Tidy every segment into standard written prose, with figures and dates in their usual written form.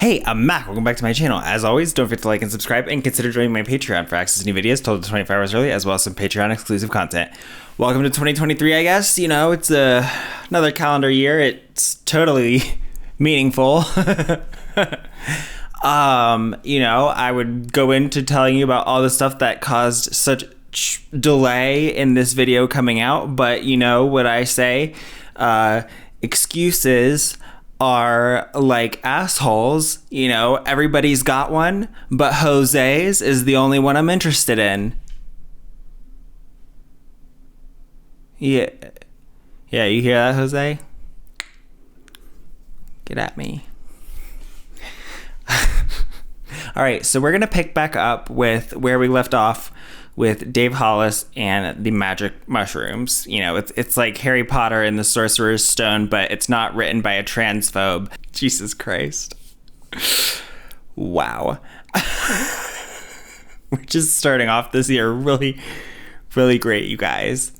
Hey, I'm Mack. Welcome back to my channel. As always, don't forget to like and subscribe and consider joining my Patreon for access to new videos told 24 hours early, as well as some Patreon exclusive content. Welcome to 2023, I guess. You know, it's another calendar year. It's totally meaningful. I would go into telling you about all the stuff that caused such delay in this video coming out, but you know what I say, excuses are like assholes. You know, everybody's got one, but Jose's is the only one I'm interested in. Yeah, you hear that, Jose? Get at me. All right, so we're gonna pick back up with where we left off with Dave Hollis and the magic mushrooms. You know, it's like Harry Potter and the Sorcerer's Stone, but it's not written by a transphobe. Jesus Christ. Wow. We're just starting off this year really, really great, you guys.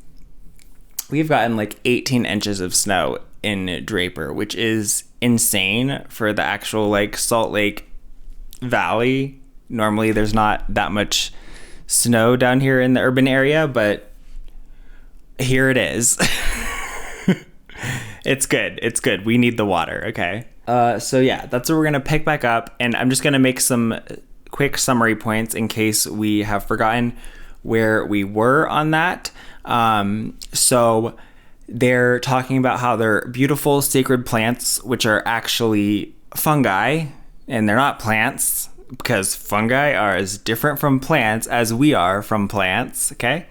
We've gotten like 18 inches of snow in Draper, which is insane for the actual like Salt Lake Valley. Normally there's not that much snow down here in the urban area, but here it is. It's good. We need the water. Okay. So yeah, that's what we're gonna pick back up, and I'm just gonna make some quick summary points in case we have forgotten where we were on that. So they're talking about how they're beautiful sacred plants, which are actually fungi, and they're not plants, because fungi are as different from plants as we are from plants, okay?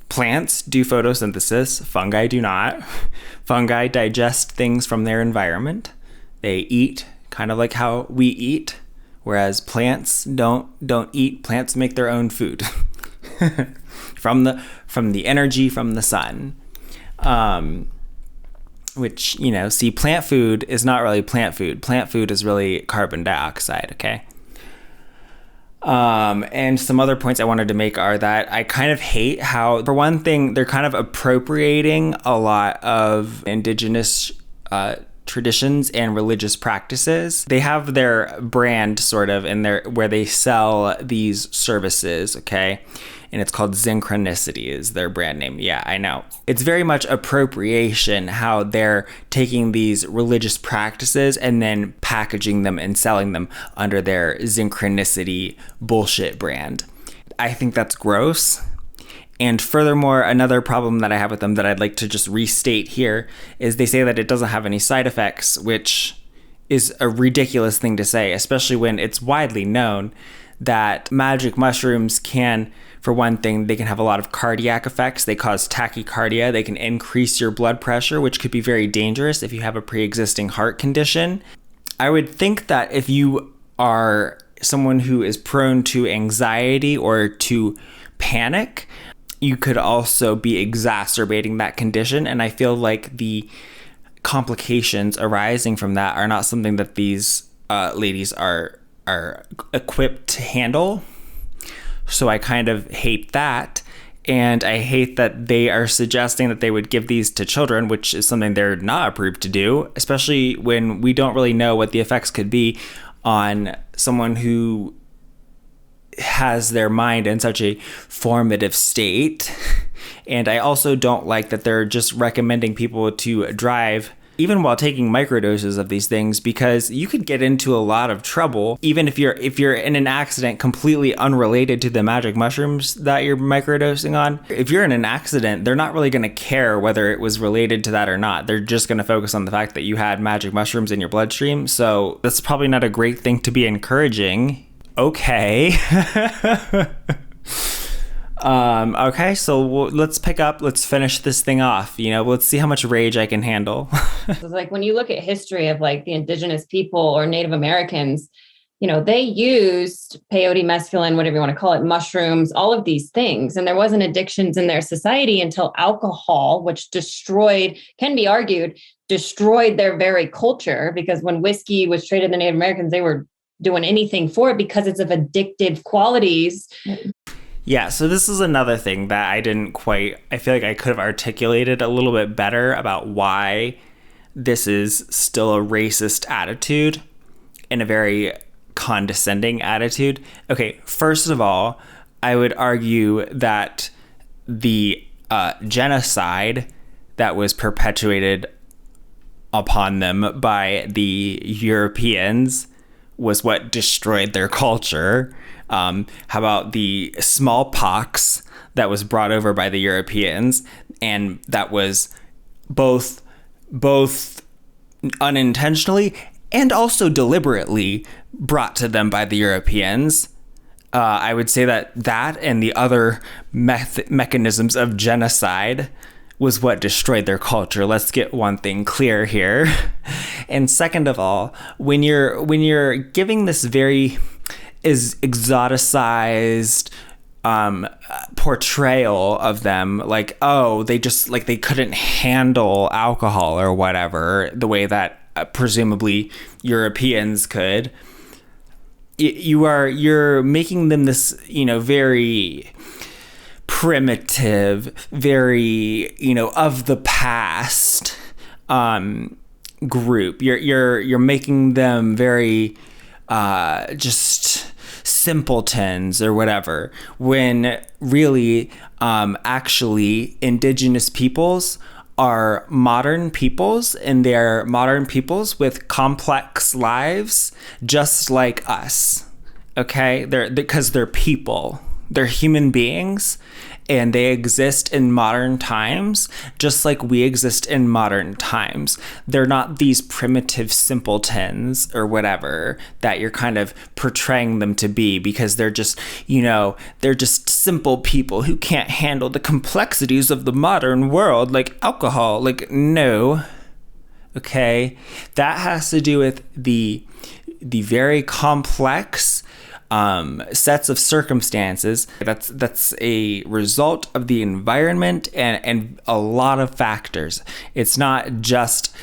Plants do photosynthesis, fungi do not. Fungi digest things from their environment. They eat kind of like how we eat, whereas plants don't eat. Plants make their own food from the energy from the sun. Which, you know, see, plant food is not really plant food. Plant food is really carbon dioxide, okay? And some other points I wanted to make are that I kind of hate how, for one thing, they're kind of appropriating a lot of indigenous traditions and religious practices. They have their brand sort of in their where they sell these services, okay? And it's called ZENCHRONICITY is their brand name. Yeah, I know. It's very much appropriation how they're taking these religious practices and then packaging them and selling them under their ZENCHRONICITY bullshit brand. I think that's gross. And furthermore, another problem that I have with them that I'd like to just restate here is they say that it doesn't have any side effects, which is a ridiculous thing to say, especially when it's widely known that magic mushrooms can, for one thing, they can have a lot of cardiac effects. They cause tachycardia. They can increase your blood pressure, which could be very dangerous if you have a pre-existing heart condition. I would think that if you are someone who is prone to anxiety or to panic, you could also be exacerbating that condition. And I feel like the complications arising from that are not something that these ladies are equipped to handle. So I kind of hate that. And I hate that they are suggesting that they would give these to children, which is something they're not approved to do, especially when we don't really know what the effects could be on someone who has their mind in such a formative state. And I also don't like that they're just recommending people to drive even while taking microdoses of these things, because you could get into a lot of trouble even if you're in an accident completely unrelated to the magic mushrooms that you're microdosing on. If you're in an accident, they're not really going to care whether it was related to that or not. They're just going to focus on the fact that you had magic mushrooms in your bloodstream. So that's probably not a great thing to be encouraging. Okay. Okay, so let's pick up, let's finish this thing off, you know, let's see how much rage I can handle. It's like when you look at history of like the indigenous people or Native Americans, you know, they used peyote, mescaline, whatever you want to call it, mushrooms, all of these things. And there wasn't addictions in their society until alcohol, which can be argued, destroyed their very culture, because when whiskey was traded to the Native Americans, they were doing anything for it because it's of addictive qualities. Yeah, so this is another thing that I feel like I could have articulated a little bit better about why this is still a racist attitude. in a very condescending attitude. Okay, first of all, I would argue that the genocide that was perpetuated upon them by the Europeans was what destroyed their culture. How about the smallpox that was brought over by the Europeans, and that was both unintentionally and also deliberately brought to them by the Europeans. I would say that and the other mechanisms of genocide was what destroyed their culture. Let's get one thing clear here. And second of all, when you're giving this very exoticized portrayal of them, like, oh, they couldn't handle alcohol or whatever, the way that presumably Europeans could, you're making them this, very primitive, very, of the past group. You're making them very just simpletons or whatever, when really actually indigenous peoples are modern peoples, and they're modern peoples with complex lives just like us. Okay, because they're people, they're human beings, and they exist in modern times just like we exist in modern times. They're not these primitive simpletons or whatever that you're kind of portraying them to be, because they're just, they're just simple people who can't handle the complexities of the modern world, like alcohol. Like, no. Okay, that has to do with the very complex sets of circumstances that's a result of the environment and a lot of factors. It's not just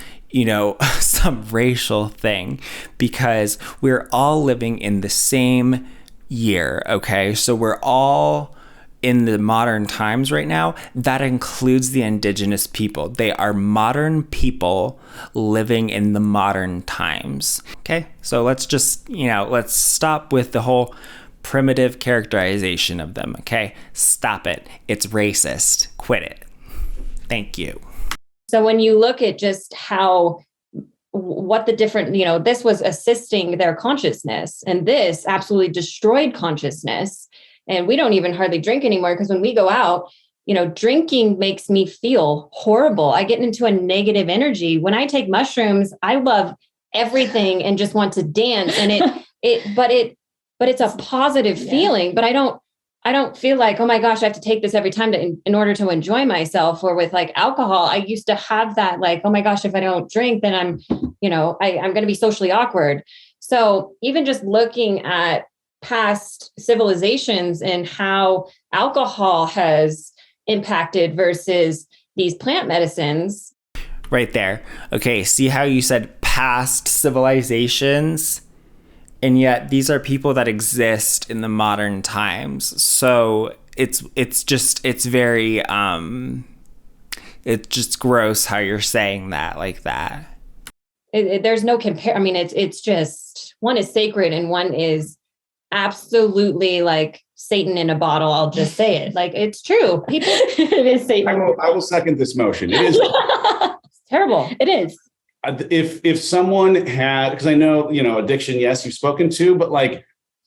some racial thing, because we're all living in the same year. Okay, so we're all in the modern times right now. That includes the indigenous people. They are modern people living in the modern times. Okay, so let's just, let's stop with the whole primitive characterization of them. Okay, stop it. It's racist. Quit it. Thank you. So when you look at just what the different, this was assisting their consciousness, and this absolutely destroyed consciousness. And we don't even hardly drink anymore, because when we go out, drinking makes me feel horrible. I get into a negative energy. When I take mushrooms, I love everything and just want to dance. And but it's a positive feeling. But I don't feel like, oh my gosh, I have to take this every time in order to enjoy myself. Or with like alcohol, I used to have that, like, oh my gosh, if I don't drink, then I'm going to be socially awkward. So even just looking at past civilizations and how alcohol has impacted versus these plant medicines. Right there. Okay, see how you said past civilizations, and yet these are people that exist in the modern times. So it's very it's just gross how you're saying that like that. There's no compare. I mean, it's just, one is sacred and one is absolutely like Satan in a bottle. I'll just say it. Like, it's true. People, it is Satan. I will second this motion. It is it's terrible. It is. If someone had, because I know, addiction, yes, you've spoken to, but like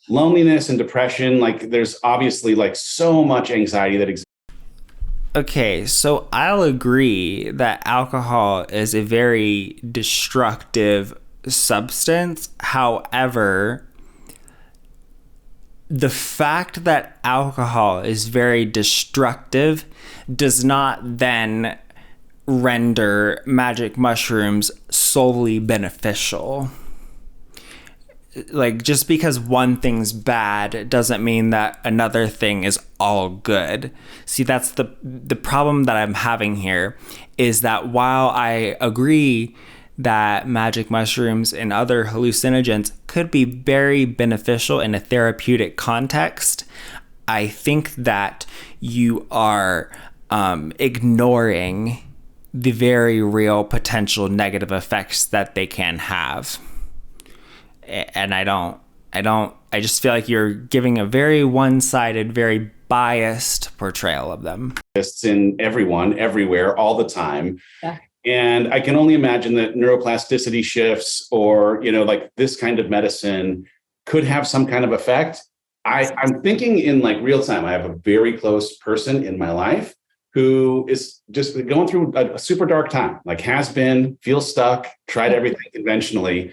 loneliness and depression, like there's obviously like so much anxiety that exists. Okay, so I'll agree that alcohol is a very destructive substance. However, the fact that alcohol is very destructive does not then render magic mushrooms solely beneficial. Like, just because one thing's bad doesn't mean that another thing is all good. See, that's the problem that I'm having here, is that while I agree that magic mushrooms and other hallucinogens could be very beneficial in a therapeutic context, I think that you are ignoring the very real potential negative effects that they can have. And I just feel like you're giving a very one-sided, very biased portrayal of them. It's in everyone, everywhere, all the time. Yeah. And I can only imagine that neuroplasticity shifts or, like this kind of medicine could have some kind of effect. I'm thinking in like real time. I have a very close person in my life who is just going through a super dark time, like has been, feels stuck, tried everything conventionally,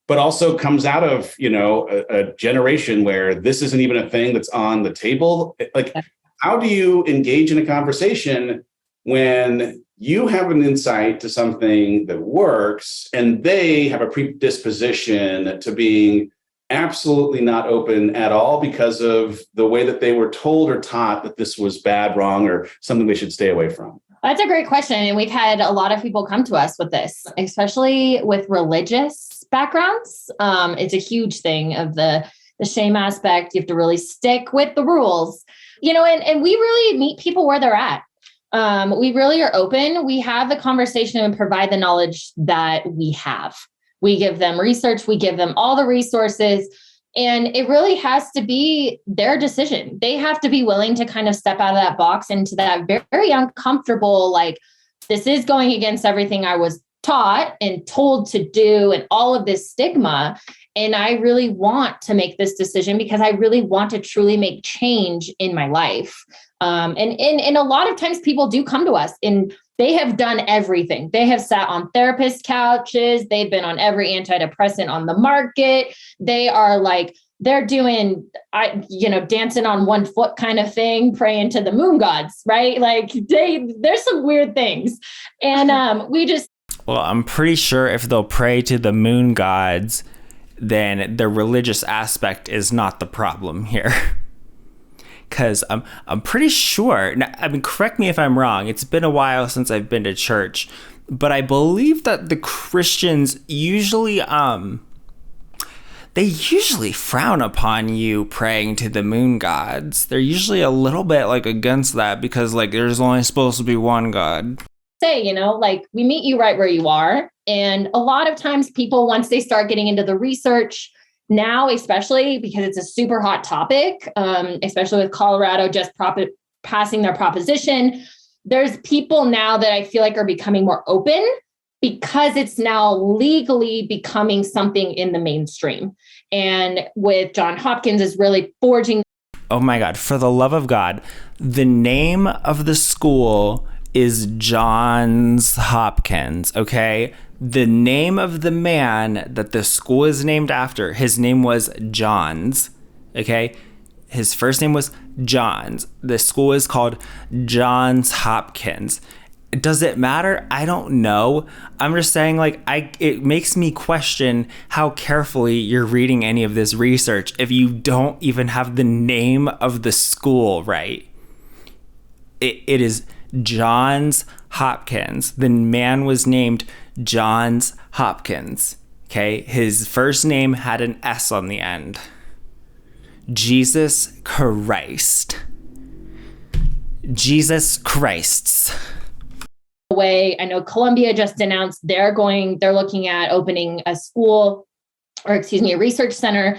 but also comes out of, a generation where this isn't even a thing that's on the table. Like, how do you engage in a conversation when you have an insight to something that works and they have a predisposition to being absolutely not open at all because of the way that they were told or taught that this was bad, wrong, or something they should stay away from? That's a great question. And we've had a lot of people come to us with this, especially with religious backgrounds. It's a huge thing of the shame aspect. You have to really stick with the rules, and we really meet people where they're at. We really are open. We have the conversation and provide the knowledge that we have. We give them research. We give them all the resources. And it really has to be their decision. They have to be willing to kind of step out of that box into that very, very uncomfortable, like, this is going against everything I was taught and told to do and all of this stigma. And I really want to make this decision because I really want to truly make change in my life. And a lot of times people do come to us and they have done everything. They have sat on therapist couches. They've been on every antidepressant on the market. They are like, they're doing, dancing on one foot kind of thing, praying to the moon gods, right? Like there's some weird things. And well, I'm pretty sure if they'll pray to the moon gods, then the religious aspect is not the problem here. Because I'm pretty sure, correct me if I'm wrong, it's been a while since I've been to church, but I believe that the Christians usually, they usually frown upon you praying to the moon gods. They're usually a little bit like against that because like there's only supposed to be one god. Say, like we meet you right where you are. And a lot of times people, once they start getting into the research, now, especially because it's a super hot topic, especially with Colorado just passing their proposition, there's people now that I feel like are becoming more open because it's now legally becoming something in the mainstream. And with John Hopkins is really forging. Oh my God, for the love of God, the name of the school is Johns Hopkins, okay? The name of the man that the school is named after, his name was Johns, okay? His first name was Johns. The school is called Johns Hopkins. Does it matter? I don't know. I'm just saying, it makes me question how carefully you're reading any of this research if you don't even have the name of the school right. It is Johns Hopkins. The man was named Johns Hopkins. Okay. His first name had an S on the end. Jesus Christ. Jesus Christs. Way. I know Columbia just announced they're looking at opening a school, or a research center.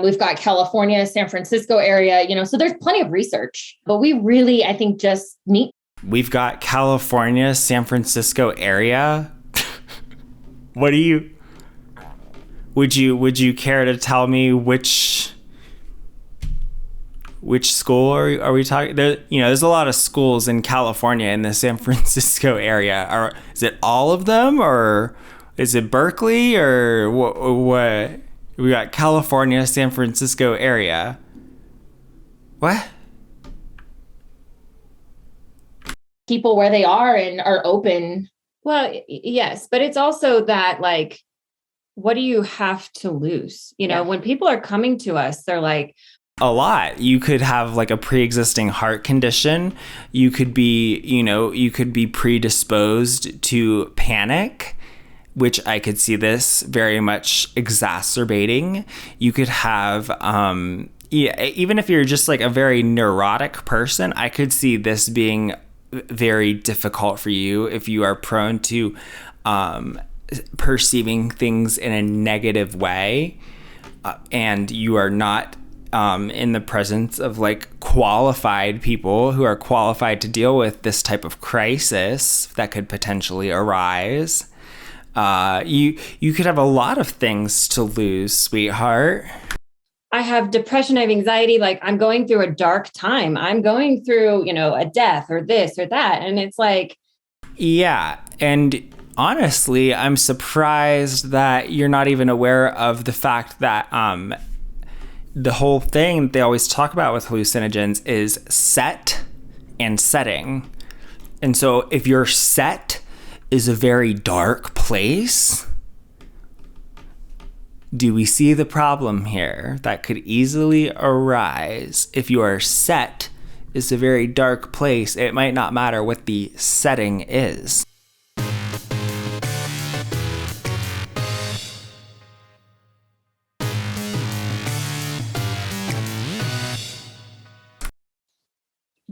We've got California, San Francisco area, so there's plenty of research, but we really, I think, just need. We've got California, San Francisco area. What do you, would you care to tell me which school are we talking? There's a lot of schools in California in the San Francisco area. Is it all of them, or is it Berkeley, or what? We got California, San Francisco area. What? People where they are and are open. Well, yes, but it's also that, like, what do you have to lose? When people are coming to us, they're like, a lot. You could have like a pre-existing heart condition. You could be predisposed to panic, which I could see this very much exacerbating. You could have, even if you're just like a very neurotic person, I could see this being very difficult for you if you are prone to perceiving things in a negative way, and you are not in the presence of like qualified people who are qualified to deal with this type of crisis that could potentially arise, you could have a lot of things to lose, sweetheart. I have depression, I have anxiety, like I'm going through a dark time. I'm going through, you know, a death or this or that. And it's like, yeah. And honestly, I'm surprised that you're not even aware of the fact that the whole thing that they always talk about with hallucinogens is set and setting. And so if your set is a very dark place, do we see the problem here that could easily arise? If your set is a very dark place, it might not matter what the setting is.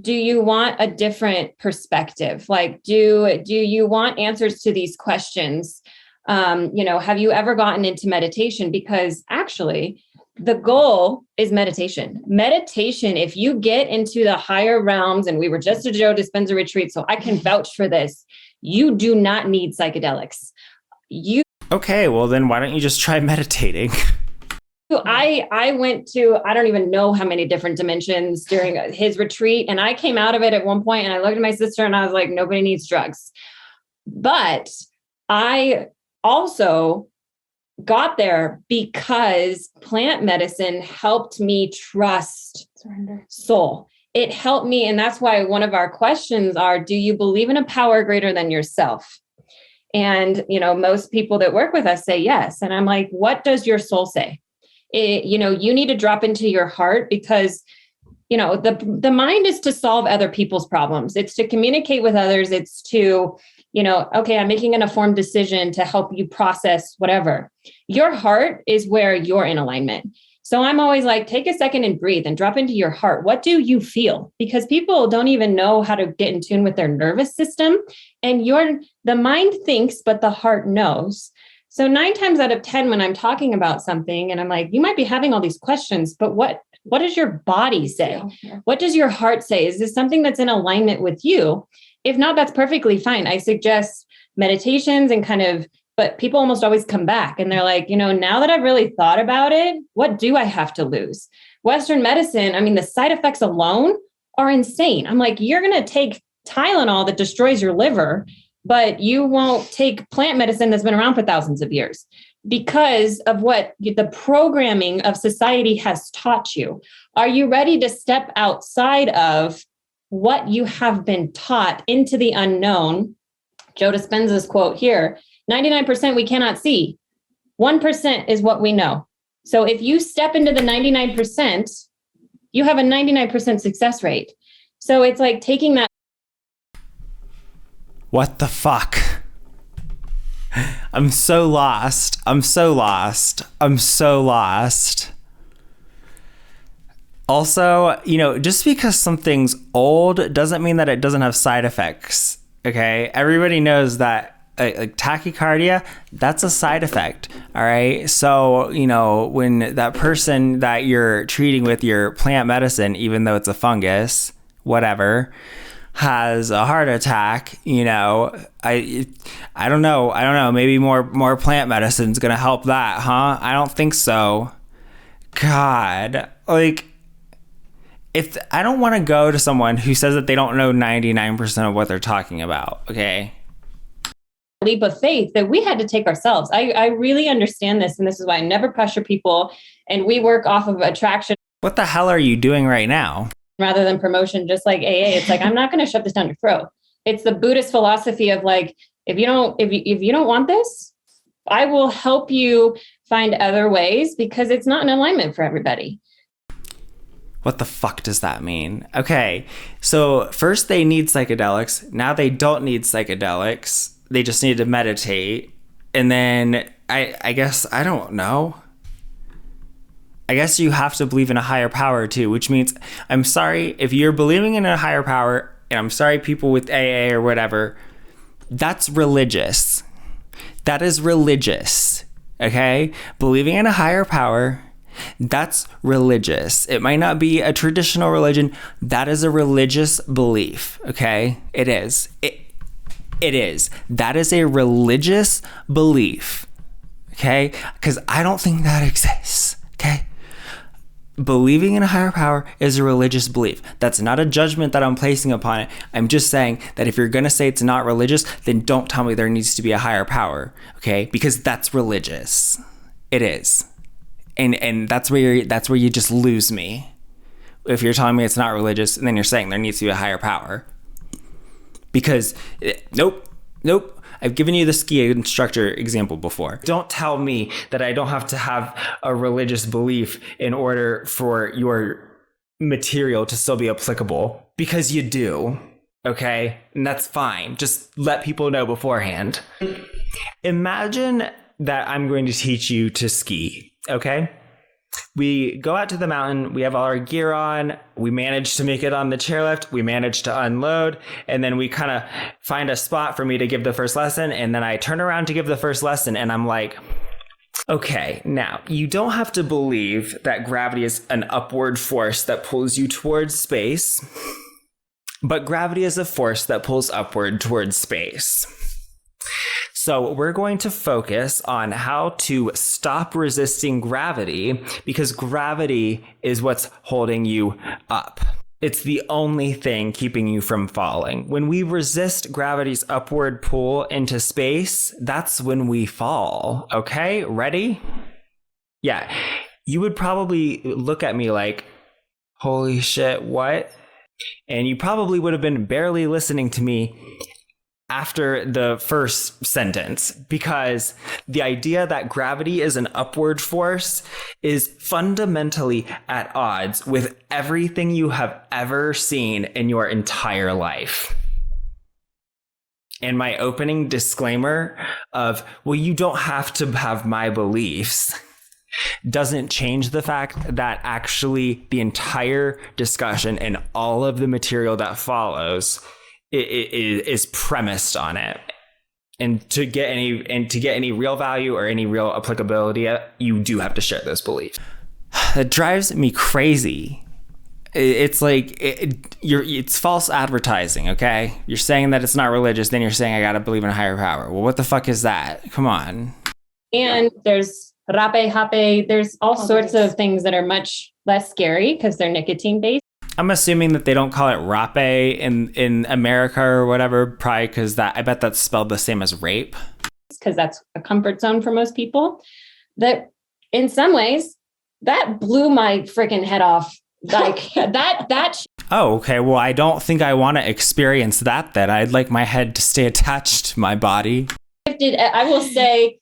do you want a different perspective? Like, do you want answers to these questions? Have you ever gotten into meditation? Because actually, the goal is meditation. Meditation, if you get into the higher realms, and we were just at a Joe Dispenza retreat, so I can vouch for this, you do not need psychedelics. Okay, well then why don't you just try meditating? I went to, I don't even know how many different dimensions during his retreat. And I came out of it at one point and I looked at my sister and I was like, nobody needs drugs. But I also got there because plant medicine helped me trust soul. It helped me. And that's why one of our questions are, do you believe in a power greater than yourself? And, most people that work with us say yes. And I'm like, what does your soul say? You need to drop into your heart because, the mind is to solve other people's problems. It's to communicate with others. It's to, okay, I'm making an informed decision to help you process whatever. Your heart is where you're in alignment. So I'm always like, take a second and breathe and drop into your heart. What do you feel? Because people don't even know how to get in tune with their nervous system. And the mind thinks, but the heart knows. So 9 times out of 10, when I'm talking about something and I'm like, you might be having all these questions, but what does your body say? Yeah. What does your heart say? Is this something that's in alignment with you? If not, that's perfectly fine. I suggest meditations and but people almost always come back and they're like, now that I've really thought about it, what do I have to lose? Western medicine, the side effects alone are insane. I'm like, you're going to take Tylenol that destroys your liver, but you won't take plant medicine that's been around for thousands of years because of what the programming of society has taught you. Are you ready to step outside of what you have been taught into the unknown? Joe Dispenza's quote here, 99% we cannot see. 1% is what we know. So if you step into the 99%, you have a 99% success rate. So it's like taking that. What the fuck? I'm so lost. Also, just because something's old doesn't mean that it doesn't have side effects. Okay? Everybody knows that like tachycardia, that's a side effect. All right? So, when that person that you're treating with your plant medicine, even though it's a fungus, whatever, has a heart attack, I don't know. Maybe more plant medicine's going to help that, huh? I don't think so. God, if I don't want to go to someone who says that they don't know 99% of what they're talking about, okay? Leap of faith that we had to take ourselves. I really understand this. And this is why I never pressure people. And we work off of attraction. What the hell are you doing right now? Rather than promotion, just like AA, it's like, I'm not going to shove this down your throat. It's the Buddhist philosophy of like, if you don't want this, I will help you find other ways because it's not in alignment for everybody. What the fuck does that mean? Okay, so first they need psychedelics. Now they don't need psychedelics. They just need to meditate. And then I guess, I don't know. I guess you have to believe in a higher power too, which means I'm sorry if you're believing in a higher power, and I'm sorry people with AA or whatever, that's religious. That is religious. Okay? Believing in a higher power, that's religious. It might not be a traditional religion. That is a religious belief. Okay? It is. It is. That is a religious belief. Okay? Because I don't think that exists. Okay? Believing in a higher power is a religious belief. That's not a judgment that I'm placing upon it. I'm just saying that if you're going to say it's not religious, then don't tell me there needs to be a higher power. Okay? Because that's religious. It is. And that's where you just lose me. If you're telling me it's not religious and then you're saying there needs to be a higher power. Because nope. I've given you the ski instructor example before. Don't tell me that I don't have to have a religious belief in order for your material to still be applicable, because you do. Okay? And that's fine. Just let people know beforehand. Imagine that I'm going to teach you to ski. Okay? We go out to the mountain, we have all our gear on, we manage to make it on the chairlift, we manage to unload, and then we kind of find a spot for me to give the first lesson, and then I turn around to give the first lesson, and I'm like, okay, now, you don't have to believe that gravity is an upward force that pulls you towards space, but gravity is a force that pulls upward towards space. So we're going to focus on how to stop resisting gravity, because gravity is what's holding you up. It's the only thing keeping you from falling. When we resist gravity's upward pull into space, that's when we fall. Okay, ready? Yeah, you would probably look at me like, holy shit, what? And you probably would have been barely listening to me after the first sentence, because the idea that gravity is an upward force is fundamentally at odds with everything you have ever seen in your entire life. And my opening disclaimer of, well, you don't have to have my beliefs, doesn't change the fact that actually the entire discussion and all of the material that follows is premised on it. And to get any real value or any real applicability, you do have to share those beliefs. That drives me crazy. It's like it's false advertising. Okay, you're saying that it's not religious, then you're saying I gotta believe in a higher power. Well, what the fuck is that? Come on. And there's rape, hape. There's all sorts of things that are much less scary because they're nicotine based. I'm assuming that they don't call it rape in America or whatever, probably because I bet that's spelled the same as rape. Because that's a comfort zone for most people. That in some ways, that blew my freaking head off. Like that. Oh, okay. Well, I don't think I want to experience that then. I'd like my head to stay attached to my body. I will say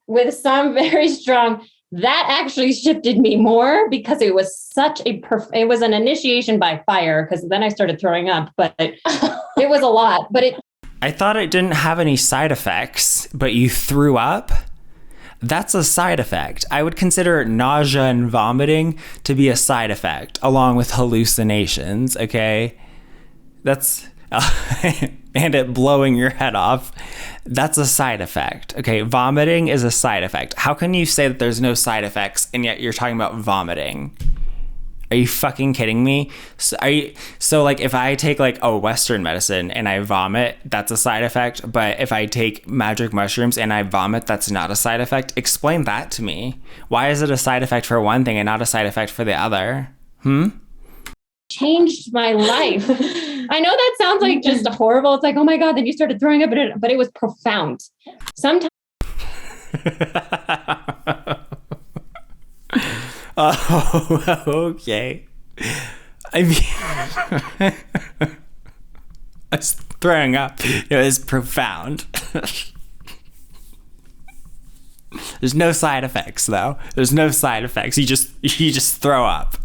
with some very strong, that actually shifted me more because it was such it was an initiation by fire, because then I started throwing up, but it was a lot. But I thought it didn't have any side effects, but you threw up? That's a side effect. I would consider nausea and vomiting to be a side effect, along with hallucinations, okay? That's... and it blowing your head off, that's a side effect. Okay, vomiting is a side effect. How can you say that there's no side effects and yet you're talking about vomiting? Are you fucking kidding me? So like if I take like a Western medicine and I vomit, that's a side effect, but if I take magic mushrooms and I vomit, that's not a side effect? Explain that to me. Why is it a side effect for one thing and not a side effect for the other? Changed my life. I know that sounds like just horrible. It's like, oh my God, then you started throwing up, but it was profound. Sometimes. Oh, okay. I mean, I was throwing up. It was profound. There's no side effects, though. There's no side effects. You just throw up.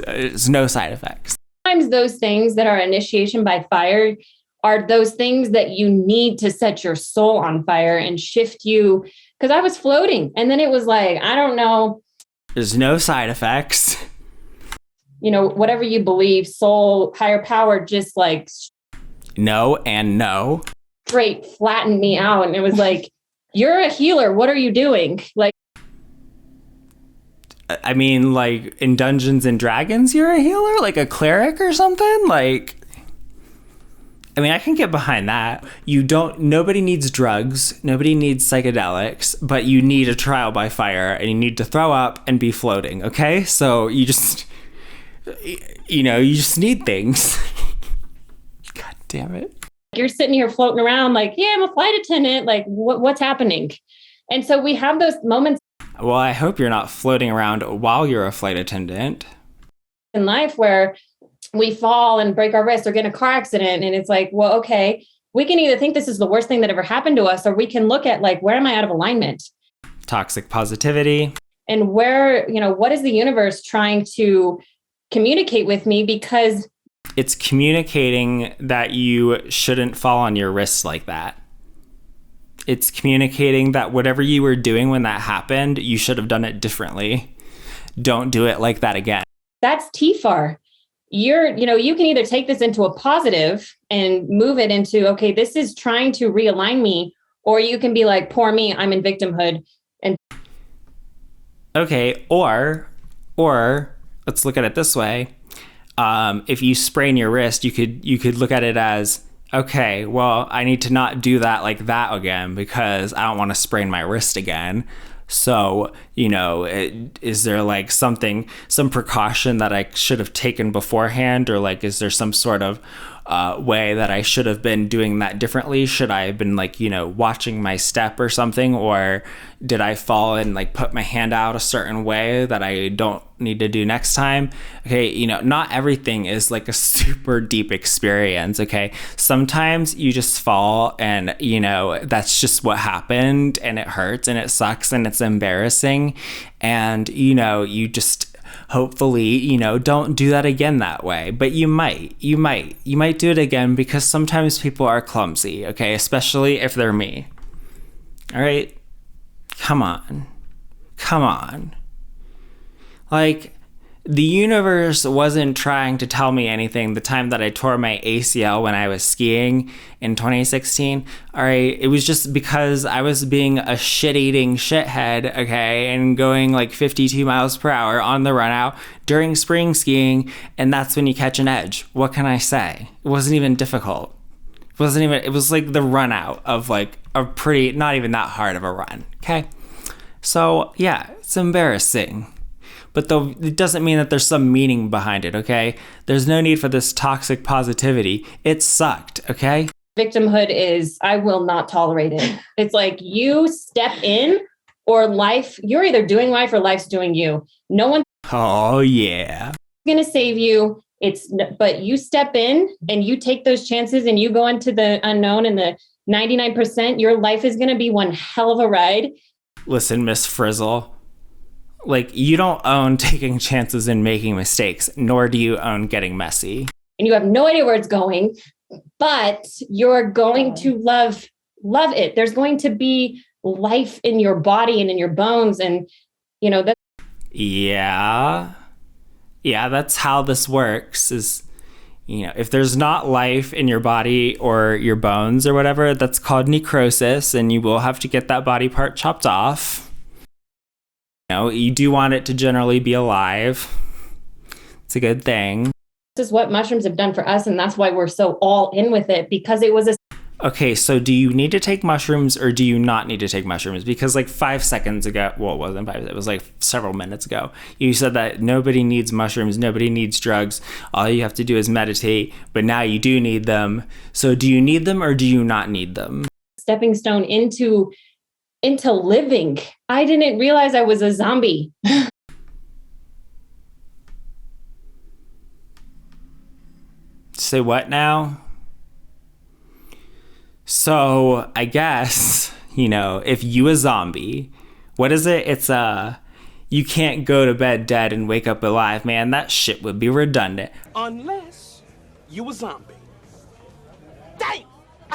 There's no side effects. Sometimes those things that are initiation by fire are those things that you need to set your soul on fire and shift you. Because I was floating, and then it was like, I don't know. There's no side effects. whatever you believe, soul, higher power, just like no and no. Straight flattened me out. And it was like, you're a healer. What are you doing? Like, I mean, like in Dungeons and Dragons, you're a healer, like a cleric or something. Like, I mean, I can get behind that. Nobody needs drugs. Nobody needs psychedelics, but you need a trial by fire and you need to throw up and be floating. Okay. So you just need things. God damn it. You're sitting here floating around like, yeah, I'm a flight attendant. Like what's happening? And so we have those moments. Well, I hope you're not floating around while you're a flight attendant. In life where we fall and break our wrist or get in a car accident. And it's like, well, okay, we can either think this is the worst thing that ever happened to us, or we can look at like, where am I out of alignment? Toxic positivity. And where, what is the universe trying to communicate with me? Because it's communicating that you shouldn't fall on your wrists like that. It's communicating that whatever you were doing when that happened, you should have done it differently. Don't do it like that again. That's TFAR. You can either take this into a positive and move it into, okay, this is trying to realign me, or you can be like, poor me, I'm in victimhood. And okay, or let's look at it this way. If you sprain your wrist, you could look at it as, okay, well, I need to not do that like that again because I don't want to sprain my wrist again. So, is there like some precaution that I should have taken beforehand? Or like, is there some sort of way that I should have been doing that differently? Should I have been like, watching my step or something? Or did I fall and like put my hand out a certain way that I don't need to do next time? Okay, not everything is like a super deep experience, okay? Sometimes you just fall and, that's just what happened and it hurts and it sucks and it's embarrassing. And, you just hopefully, don't do that again that way. But you might do it again because sometimes people are clumsy, okay? Especially if they're me. All right? Come on. Like, the universe wasn't trying to tell me anything the time that I tore my ACL when I was skiing in 2016. All right, it was just because I was being a shit-eating shithead, okay, and going like 52 miles per hour on the run out during spring skiing, and that's when you catch an edge. What can I say? It wasn't even difficult. It was like the run out of like a pretty, not even that hard of a run, okay? So yeah, it's embarrassing. But though it doesn't mean that there's some meaning behind it, okay? There's no need for this toxic positivity. It sucked, okay? Victimhood is, I will not tolerate it. It's like you step in or life, you're either doing life or life's doing you. No one's going to save you. But you step in and you take those chances and you go into the unknown, and the 99%, your life is going to be one hell of a ride. Listen, Miss Frizzle. Like, you don't own taking chances and making mistakes, nor do you own getting messy. And you have no idea where it's going, but you're going to love it. There's going to be life in your body and in your bones. And, that. Yeah, that's how this works is, if there's not life in your body or your bones or whatever, that's called necrosis, and you will have to get that body part chopped off. You do want it to generally be alive. It's a good thing. This is what mushrooms have done for us, and that's why we're so all in with it, because it was a... Okay, so do you need to take mushrooms or do you not need to take mushrooms? Because like 5 seconds ago, well, it wasn't 5, it was like several minutes ago, you said that nobody needs mushrooms, nobody needs drugs, all you have to do is meditate, but now you do need them. So do you need them or do you not need them? Stepping stone into living. I didn't realize I was a zombie. Say what now? So I guess, if you a zombie, what is it? It's you can't go to bed dead and wake up alive, man. That shit would be redundant. Unless you a zombie. Damn!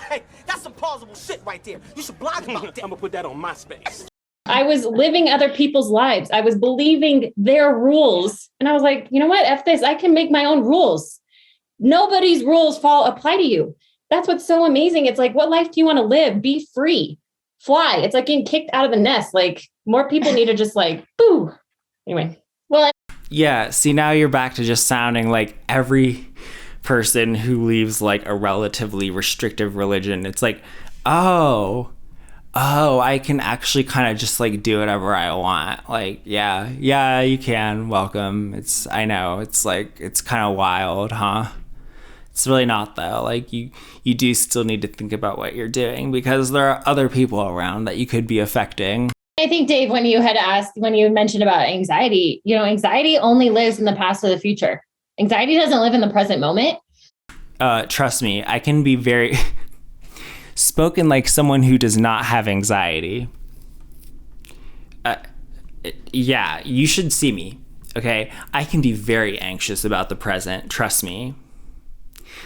Hey, that's some plausible shit right there. You should blog about that. I'm gonna put that on MySpace. I was living other people's lives. I was believing their rules. And I was like, you know what? F this. I can make my own rules. Nobody's rules apply to you. That's what's so amazing. It's like, what life do you want to live? Be free. Fly. It's like getting kicked out of the nest. Like, more people need to just like, boo. Anyway. Well, yeah. See, now you're back to just sounding like every person who leaves like a relatively restrictive religion. It's like, oh, I can actually kind of just like do whatever I want. Like, yeah, you can. Welcome. I know it's like, it's kind of wild, huh? It's really not though. Like you do still need to think about what you're doing because there are other people around that you could be affecting. I think, Dave, when you mentioned about anxiety, anxiety only lives in the past or the future. Anxiety doesn't live in the present moment. Trust me, I can be very spoken like someone who does not have anxiety. Yeah, you should see me. Okay, I can be very anxious about the present. Trust me.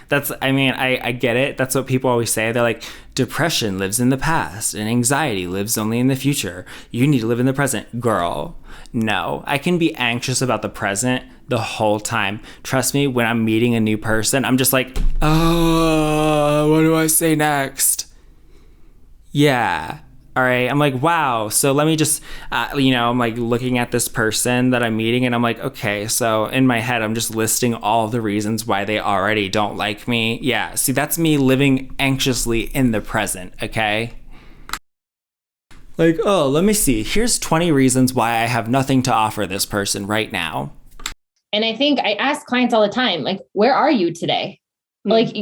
I get it. That's what people always say. They're like, depression lives in the past and anxiety lives only in the future. You need to live in the present. Girl, no. I can be anxious about the present the whole time. Trust me, when I'm meeting a new person, I'm just like, oh, what do I say next? Yeah. All right. I'm like, wow. So let me just, I'm like looking at this person that I'm meeting and I'm like, okay. So in my head, I'm just listing all the reasons why they already don't like me. Yeah. See, that's me living anxiously in the present. Okay. Like, oh, let me see. Here's 20 reasons why I have nothing to offer this person right now. And I think I ask clients all the time, like, where are you today? Like,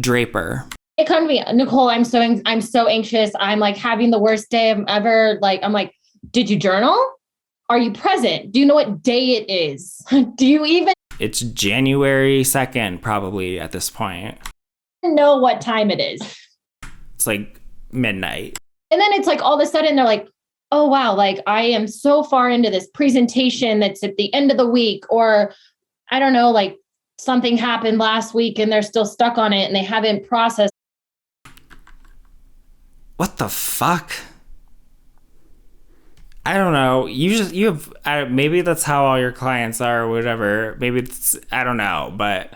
Draper. It come to me, Nicole, I'm so anxious. I'm like having the worst day ever. Like, I'm like, did you journal? Are you present? Do you know what day it is? Do you even? It's January 2nd, probably at this point. Know what time it is? It's like midnight. And then it's like all of a sudden they're like, oh, wow, like I am so far into this presentation that's at the end of the week, or I don't know, like something happened last week and they're still stuck on it and they haven't processed. What the fuck? I don't know. You have maybe that's how all your clients are or whatever. Maybe it's, I don't know, but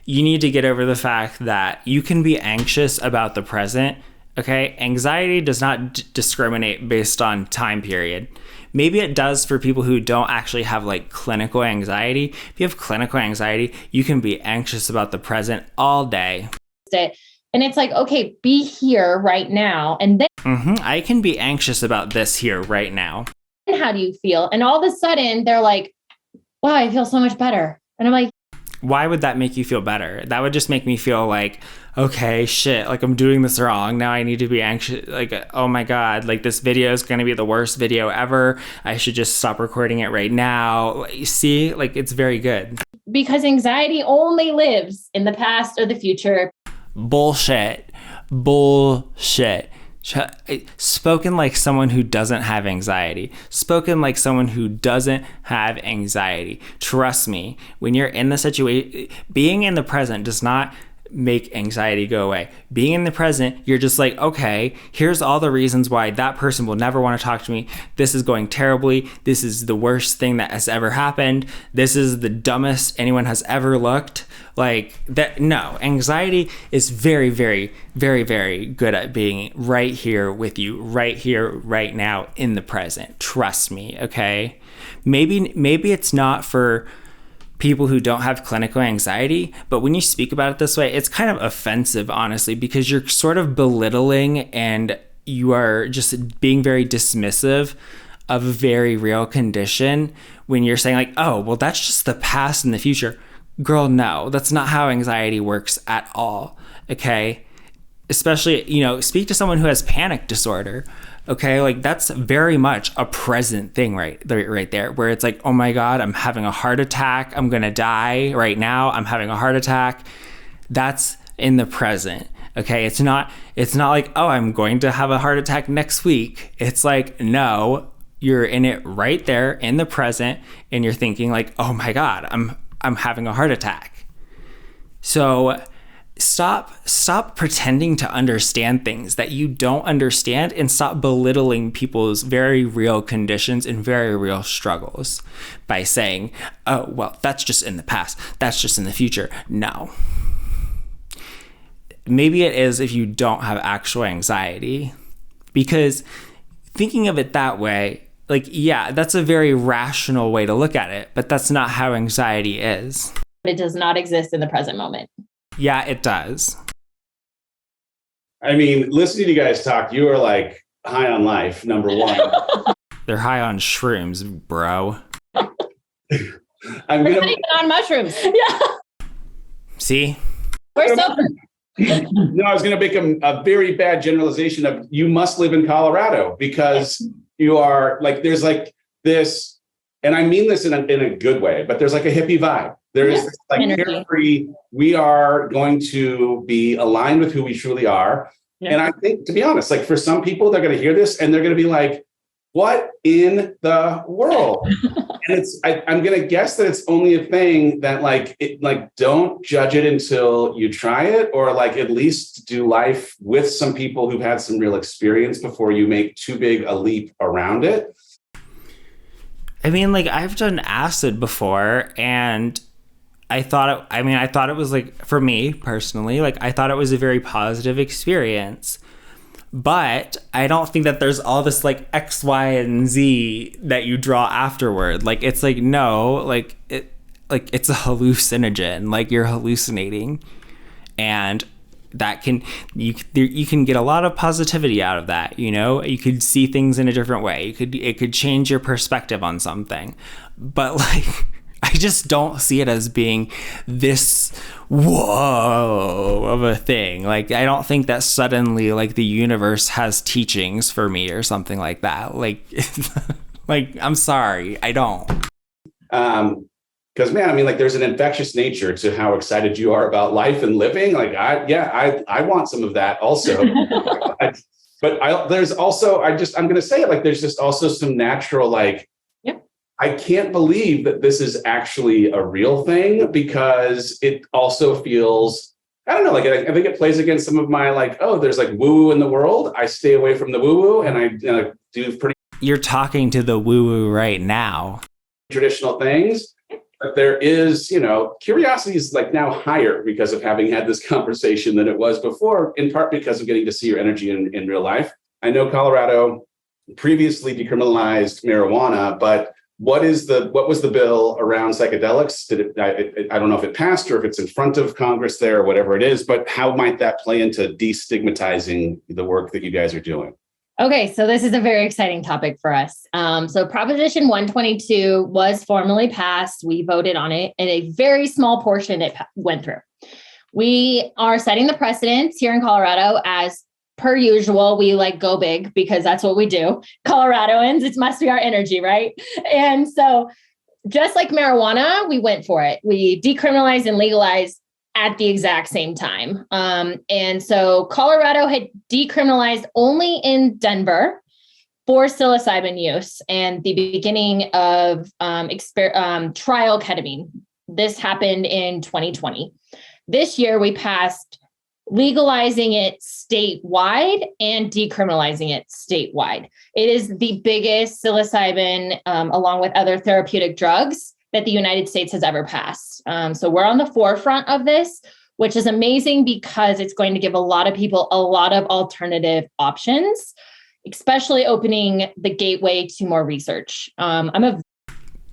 you need to get over the fact that you can be anxious about the present. Okay. Anxiety does not discriminate based on time period. Maybe it does for people who don't actually have like clinical anxiety. If you have clinical anxiety, you can be anxious about the present all day. And it's like, okay, be here right now. And then I can be anxious about this here right now. And how do you feel? And all of a sudden they're like, wow, I feel so much better. And I'm like, why would that make you feel better? That would just make me feel like, okay, shit, like I'm doing this wrong. Now I need to be anxious. Like, oh my God, like this video is going to be the worst video ever. I should just stop recording it right now. You see, like it's very good. Because anxiety only lives in the past or the future. Bullshit. Spoken like someone who doesn't have anxiety. Spoken like someone who doesn't have anxiety. Trust me, when you're in the situation, being in the present does not make anxiety go away. Being in the present, you're just like, okay, here's all the reasons why that person will never want to talk to me. This is going terribly. This is the worst thing that has ever happened. This is the dumbest anyone has ever looked. Like that. No, anxiety is very, very, very, very good at being right here with you, right here, right now in the present. Trust me. Okay. Maybe it's not for people who don't have clinical anxiety, but when you speak about it this way, it's kind of offensive, honestly, because you're sort of belittling and you are just being very dismissive of a very real condition when you're saying like, oh, well, that's just the past and the future. Girl, no, that's not how anxiety works at all. Okay. Especially, speak to someone who has panic disorder. Okay, like that's very much a present thing right there, where it's like, oh my God, I'm having a heart attack. I'm going to die right now. I'm having a heart attack. That's in the present. Okay, it's not like, oh, I'm going to have a heart attack next week. It's like, no, you're in it right there in the present and you're thinking like, oh my God, I'm having a heart attack. So stop pretending to understand things that you don't understand, and stop belittling people's very real conditions and very real struggles by saying, oh, well, that's just in the past, that's just in the future. No. Maybe it is if you don't have actual anxiety, because thinking of it that way, like, yeah, that's a very rational way to look at it, but that's not how anxiety is. It does not exist in the present moment. Yeah, it does. I mean, listening to you guys talk, you are like high on life, number one. They're high on shrooms, bro. We're not even on mushrooms. Yeah. See? We're so... No, I was going to make a very bad generalization of you must live in Colorado because you are like, there's like this, and I mean this in a good way, but there's like a hippie vibe. There is this like carefree, we are going to be aligned with who we truly are. Yeah. And I think, to be honest, like for some people, they're going to hear this and they're going to be like, what in the world? And I'm going to guess that it's only a thing that don't judge it until you try it, or like at least do life with some people who've had some real experience before you make too big a leap around it. I mean, like I've done acid before, and I thought it was like, for me personally, like I thought it was a very positive experience. But I don't think that there's all this like X, Y, and Z that you draw afterward. Like, it's like, no, like it's a hallucinogen, like you're hallucinating. And that you can get a lot of positivity out of that. You know, you could see things in a different way. It could change your perspective on something, but like, I just don't see it as being this whoa of a thing. Like, I don't think that suddenly like the universe has teachings for me or something like that. Like, like, I'm sorry, I don't. Because man, I mean, like there's an infectious nature to how excited you are about life and living. Like I want some of that also. There's also, I'm going to say it, like there's just also some natural, like, I can't believe that this is actually a real thing, because it also feels, I don't know, like I think it plays against some of my like, oh, there's like woo-woo in the world. I stay away from the woo-woo, and I do pretty... You're talking to the woo-woo right now. Traditional things. But there is, curiosity is like now higher because of having had this conversation than it was before, in part because of getting to see your energy in real life. I know Colorado previously decriminalized marijuana, but what was the bill around psychedelics? I don't know if it passed or if it's in front of Congress there or whatever it is, but how might that play into destigmatizing the work that you guys are doing? Okay, so this is a very exciting topic for us. So Proposition 122 was formally passed. We voted on it, and a very small portion it went through. We are setting the precedents here in Colorado. As per usual, we like go big because that's what we do. Coloradoans, it must be our energy, right? And so just like marijuana, we went for it. We decriminalized and legalized at the exact same time. And so Colorado had decriminalized only in Denver for psilocybin use and the beginning of trial ketamine. This happened in 2020. This year, we passed legalizing it statewide and decriminalizing it statewide. It is the biggest psilocybin, along with other therapeutic drugs, that the United States has ever passed. So we're on the forefront of this, which is amazing because it's going to give a lot of people a lot of alternative options, especially opening the gateway to more research.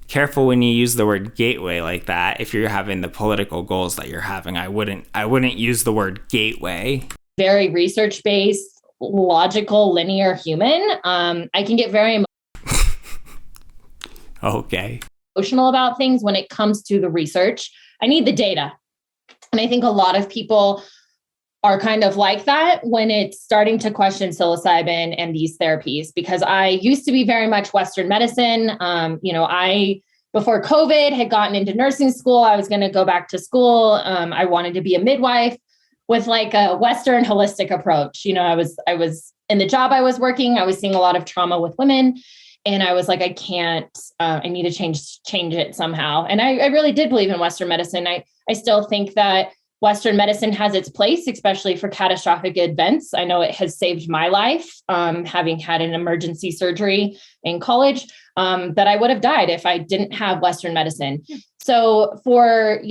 Careful when you use the word gateway like that. If you're having the political goals that you're having, I wouldn't use the word gateway. Very research-based, logical, linear human. I can get very emotional about things when it comes to the research. I need the data. And I think a lot of people are kind of like that when it's starting to question psilocybin and these therapies, because I used to be very much Western medicine. I, before COVID, had gotten into nursing school. I was going to go back to school. I wanted to be a midwife with like a Western holistic approach. I was in the job I was working, I was seeing a lot of trauma with women. And I was like, I can't, I need to change it somehow. And I really did believe in Western medicine. I still think that Western medicine has its place, especially for catastrophic events. I know it has saved my life, having had an emergency surgery in college, that I would have died if I didn't have Western medicine. So for,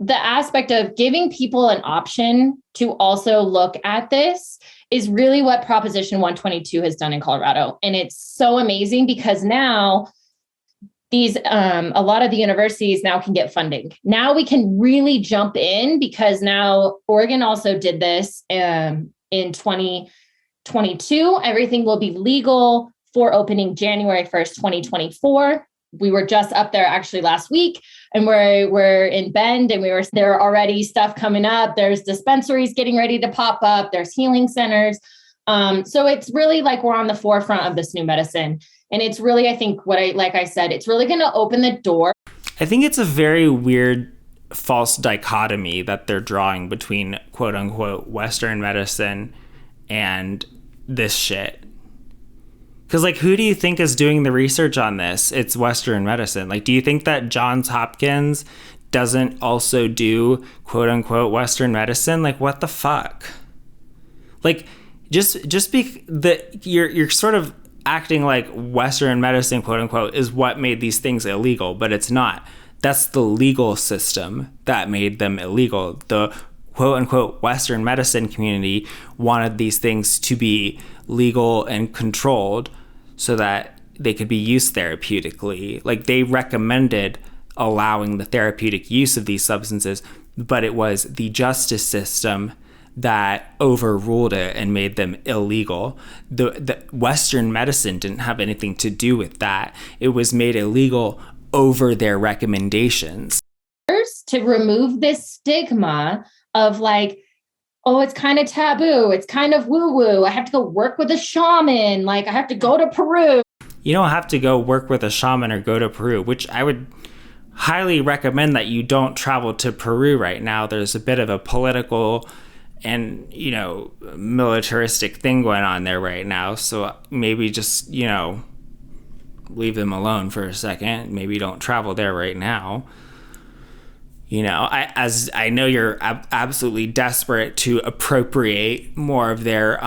the aspect of giving people an option to also look at this is really what Proposition 122 has done in Colorado. And it's so amazing because now a lot of the universities now can get funding. Now we can really jump in because now Oregon also did this in 2022. Everything will be legal for opening January 1st, 2024. We were just up there actually last week, and we're in Bend, and there are already stuff coming up. There's dispensaries getting ready to pop up. There's healing centers. So it's really like we're on the forefront of this new medicine. And it's really, I think like I said, it's really going to open the door. I think it's a very weird false dichotomy that they're drawing between quote unquote Western medicine and this shit. Because like, who do you think is doing the research on this? It's Western medicine. Like, do you think that Johns Hopkins doesn't also do quote unquote Western medicine? Like, what the fuck? Like, just be you're sort of acting like Western medicine, quote unquote, is what made these things illegal, but it's not. That's the legal system that made them illegal. The quote unquote Western medicine community wanted these things to be legal and controlled so that they could be used therapeutically. Like, they recommended allowing the therapeutic use of these substances, but it was the justice system that overruled it and made them illegal. The Western medicine didn't have anything to do with that. It was made illegal over their recommendations. To remove this stigma of like, oh, it's kind of taboo. It's kind of woo-woo. I have to go work with a shaman. Like, I have to go to Peru. You don't have to go work with a shaman or go to Peru, which I would highly recommend that you don't travel to Peru right now. There's a bit of a political and, militaristic thing going on there right now. So maybe just, leave them alone for a second. Maybe don't travel there right now. I know you're absolutely desperate to appropriate more of their,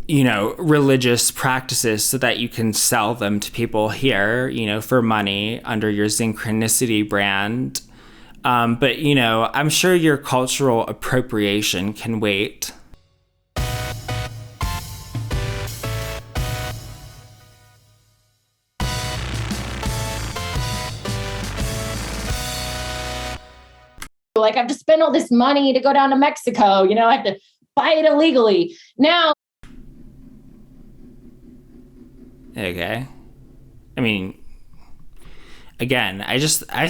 religious practices so that you can sell them to people here, for money under your ZENCHRONICITY brand. But, I'm sure your cultural appropriation can wait. Like, I have to spend all this money to go down to Mexico. I have to buy it illegally. Now. Okay. I mean, again, I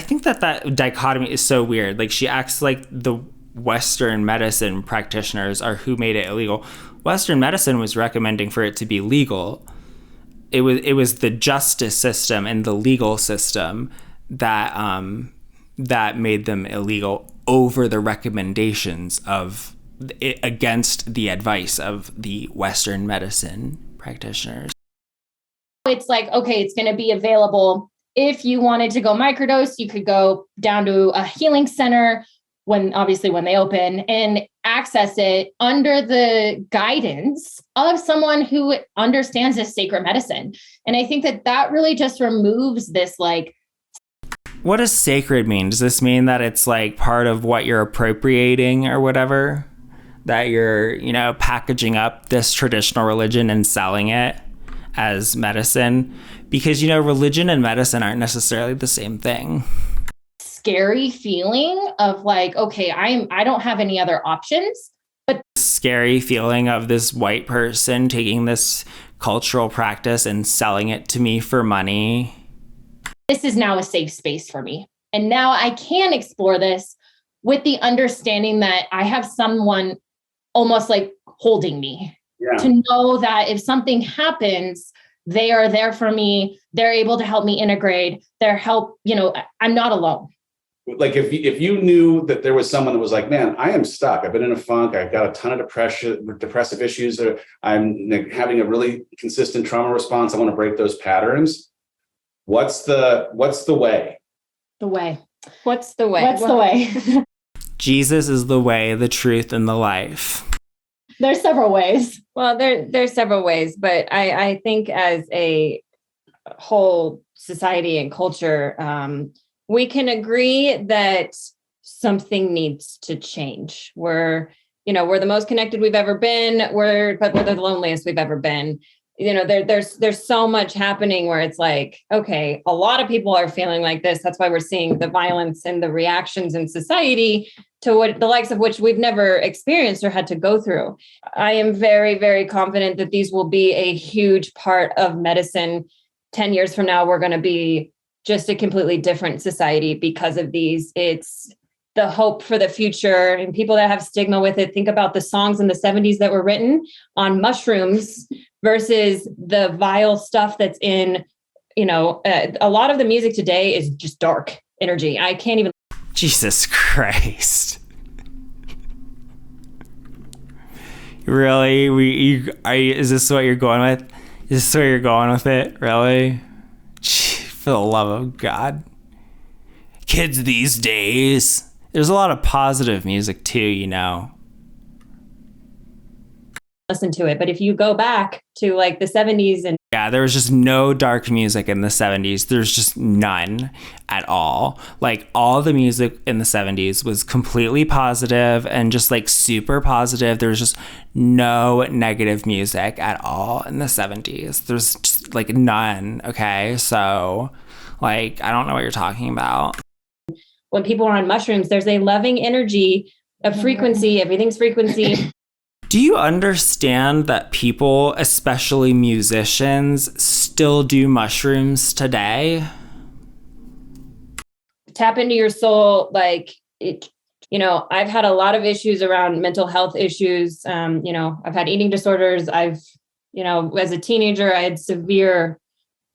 think that dichotomy is so weird. Like, she acts like the Western medicine practitioners are who made it illegal. Western medicine was recommending for it to be legal. It was the justice system and the legal system that made them illegal over the recommendations of it, against the advice of the Western medicine practitioners. It's like, okay, it's going to be available. If you wanted to go microdose, you could go down to a healing center when they open and access it under the guidance of someone who understands this sacred medicine. And I think that really just removes this, like, what does sacred mean? Does this mean that it's like part of what you're appropriating or whatever? That you're, packaging up this traditional religion and selling it as medicine? Because, religion and medicine aren't necessarily the same thing. Scary feeling of like, okay, I don't have any other options. But scary feeling of this white person taking this cultural practice and selling it to me for money. This is now a safe space for me. And now I can explore this with the understanding that I have someone almost like holding me to know that if something happens, they are there for me. They're able to help me integrate. I'm not alone. Like if you knew that there was someone that was like, man, I am stuck. I've been in a funk. I've got a ton of depressive issues. I'm having a really consistent trauma response. I want to break those patterns. What's the way? The way. What's the way? What's the way? Jesus is the way, the truth, and the life. There's several ways. Well, there's several ways, but I think as a whole society and culture, we can agree that something needs to change. We're the most connected we've ever been. But we're the loneliest we've ever been. There's so much happening where it's like, okay, a lot of people are feeling like this. That's why we're seeing the violence and the reactions in society to what the likes of which we've never experienced or had to go through. I am very, very confident that these will be a huge part of medicine. 10 years from now, we're going to be just a completely different society because of these. It's the hope for the future, and people that have stigma with it. Think about the songs in the 70s that were written on mushrooms versus the vile stuff that's in, a lot of the music today is just dark energy. I can't even. Jesus Christ. Really? Is this what you're going with? Is this where you're going with it? Really? For the love of God. Kids these days. There's a lot of positive music too, Listen to it. But if you go back to like the 70s and yeah, there was just no dark music in the 70s. There's just none at all. Like all the music in the 70s was completely positive and just like super positive. There was just no negative music at all in the 70s. There's just like none. Okay. So like, I don't know what you're talking about. When people are on mushrooms, there's a loving energy, a frequency, everything's frequency. Do you understand that people, especially musicians, still do mushrooms today? Tap into your soul. Like, I've had a lot of issues around mental health issues. I've had eating disorders. As a teenager, I had severe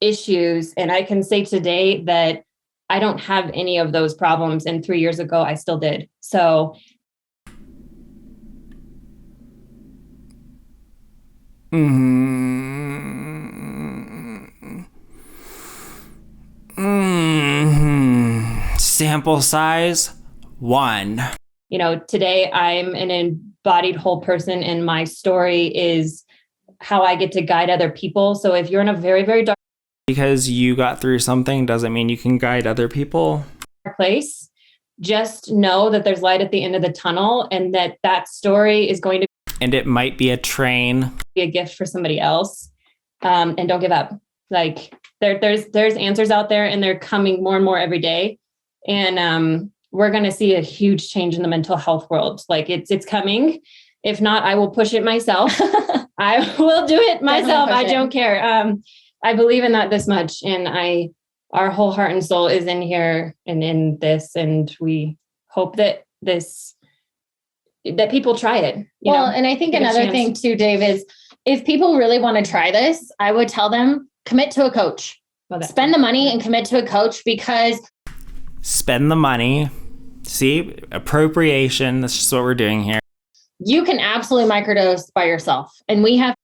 issues. And I can say today that I don't have any of those problems. And 3 years ago, I still did. So Sample size 1. Today I'm an embodied whole person, and my story is how I get to guide other people. So if you're in a very, very dark because you got through something doesn't mean you can guide other people. Place, just know that there's light at the end of the tunnel, and that story is going to and it might be a train, be a gift for somebody else. And don't give up. Like there's answers out there, and they're coming more and more every day. And we're going to see a huge change in the mental health world. Like it's coming. If not, I will push it myself. I will do it myself. I don't care. I believe in that this much. And our whole heart and soul is in here and in this. And we hope that people try it. And I think another thing too, Dave, is if people really want to try this, I would tell them, commit to a coach. Spend the money and commit to a coach, because spend the money. See, appropriation. That's just what we're doing here. You can absolutely microdose by yourself. And we have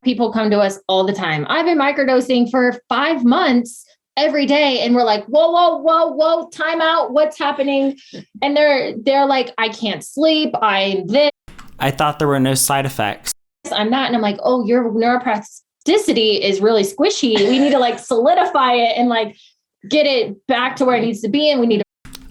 people come to us all the time. I've been microdosing for 5 months every day. And we're like, whoa, time out. What's happening? And they're like, I can't sleep. I'm this. I thought there were no side effects. I'm that. And I'm like, oh, your neuroplasticity is really squishy. We need to like solidify it and like get it back to where it needs to be. And we need to.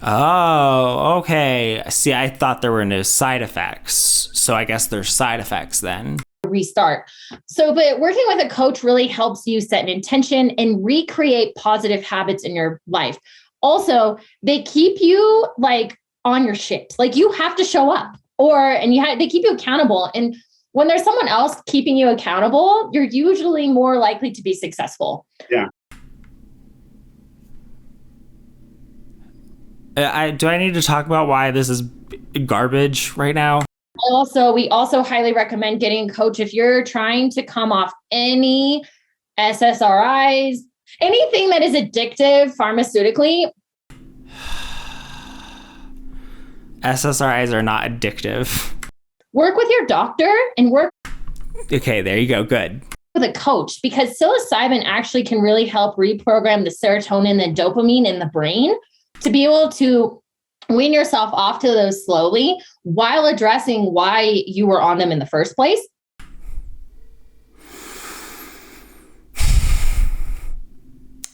Oh, okay. See, I thought there were no side effects. So I guess there's side effects then. Restart. So, but working with a coach really helps you set an intention and recreate positive habits in your life. Also, they keep you like on your shit. Like you have to show up, they keep you accountable. And when there's someone else keeping you accountable, you're usually more likely to be successful. Yeah. Do I need to talk about why this is garbage right now? We also highly recommend getting a coach if you're trying to come off any SSRIs, anything that is addictive pharmaceutically. SSRIs are not addictive. Work with your doctor and work. Okay, there you go. Good. With a coach, because psilocybin actually can really help reprogram the serotonin and dopamine in the brain. to be able to wean yourself off to those slowly while addressing why you were on them in the first place.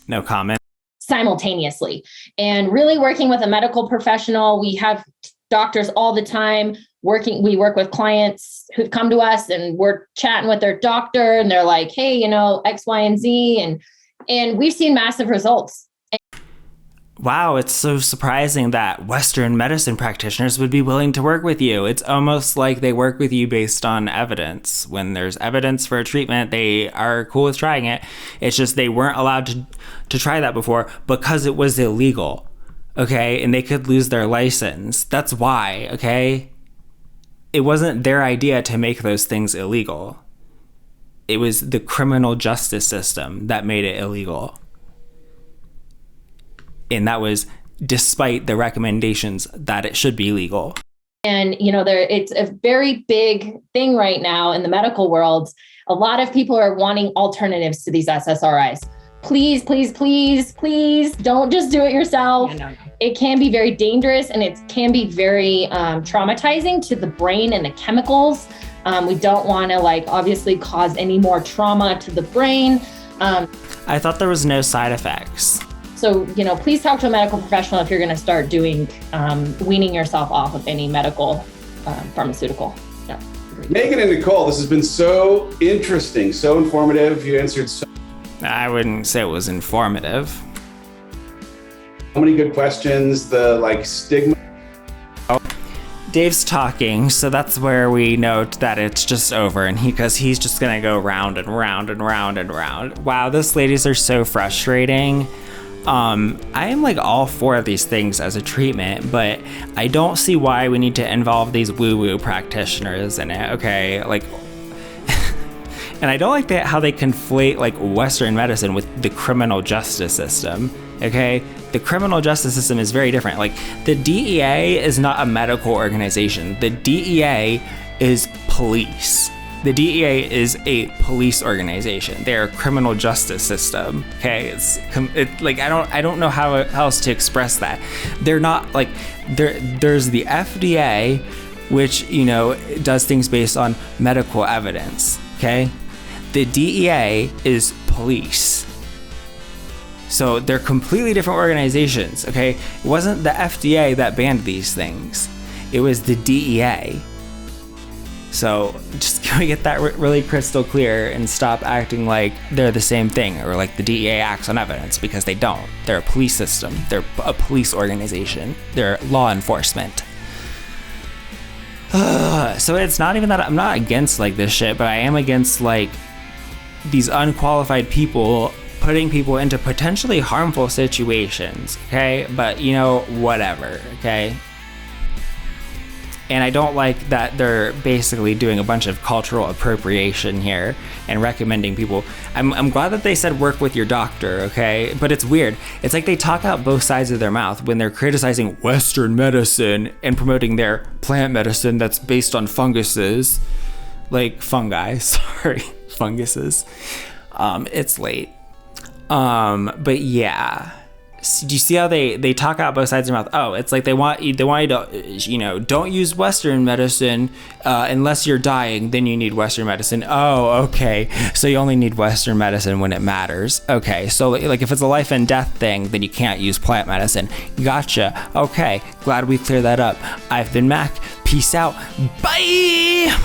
No comment. Simultaneously, and really working with a medical professional. We have doctors all the time we work with clients who've come to us and we're chatting with their doctor and they're like, hey, X, Y, and Z. And we've seen massive results. Wow, it's so surprising that Western medicine practitioners would be willing to work with you. It's almost like they work with you based on evidence. When there's evidence for a treatment, they are cool with trying it. It's just they weren't allowed to try that before because it was illegal, okay? And they could lose their license. That's why, okay? It wasn't their idea to make those things illegal. It was the criminal justice system that made it illegal. And that was despite the recommendations that it should be legal. And, it's a very big thing right now in the medical world. A lot of people are wanting alternatives to these SSRIs. Please, please, please, please don't just do it yourself. Yeah, no. It can be very dangerous and it can be very traumatizing to the brain and the chemicals. We don't want to obviously cause any more trauma to the brain. I thought there was no side effects. So, please talk to a medical professional if you're going to start doing weaning yourself off of any medical pharmaceutical. Yeah. Megan and Nicole, this has been so interesting, so informative. You answered so I wouldn't say it was informative. many good questions. The stigma. Dave's talking, so that's where we note that it's just over, and because he's just gonna go round and round and round and round. Wow, those ladies are so frustrating. I am all for these things as a treatment, but I don't see why we need to involve these woo-woo practitioners in it, okay? And I don't like how they conflate Western medicine with the criminal justice system, okay? The criminal justice system is very different. The DEA is not a medical organization. The DEA is police. The DEA is a police organization. They're a criminal justice system. Okay, I don't know how else to express that. They're not there's the FDA, which does things based on medical evidence. Okay, the DEA is police. So they're completely different organizations. Okay, it wasn't the FDA that banned these things. It was the DEA. So just can we get that really crystal clear and stop acting like they're the same thing or the DEA acts on evidence, because they don't. They're a police system. They're a police organization. They're law enforcement. So it's not even that I'm not against this shit, but I am against these unqualified people putting people into potentially harmful situations. Okay, but whatever. Okay. And I don't like that they're basically doing a bunch of cultural appropriation here and recommending people. I'm glad that they said work with your doctor, okay? But it's weird. It's they talk out both sides of their mouth when they're criticizing Western medicine and promoting their plant medicine that's based on funguses. Fungi, sorry, funguses. It's late. But yeah. Do you see how they talk out both sides of their mouth? Oh, it's they want you to, don't use Western medicine unless you're dying, then you need Western medicine. Oh, okay. So you only need Western medicine when it matters. Okay. So if it's a life and death thing, then you can't use plant medicine. Gotcha. Okay. Glad we cleared that up. I've been Mack. Peace out. Bye.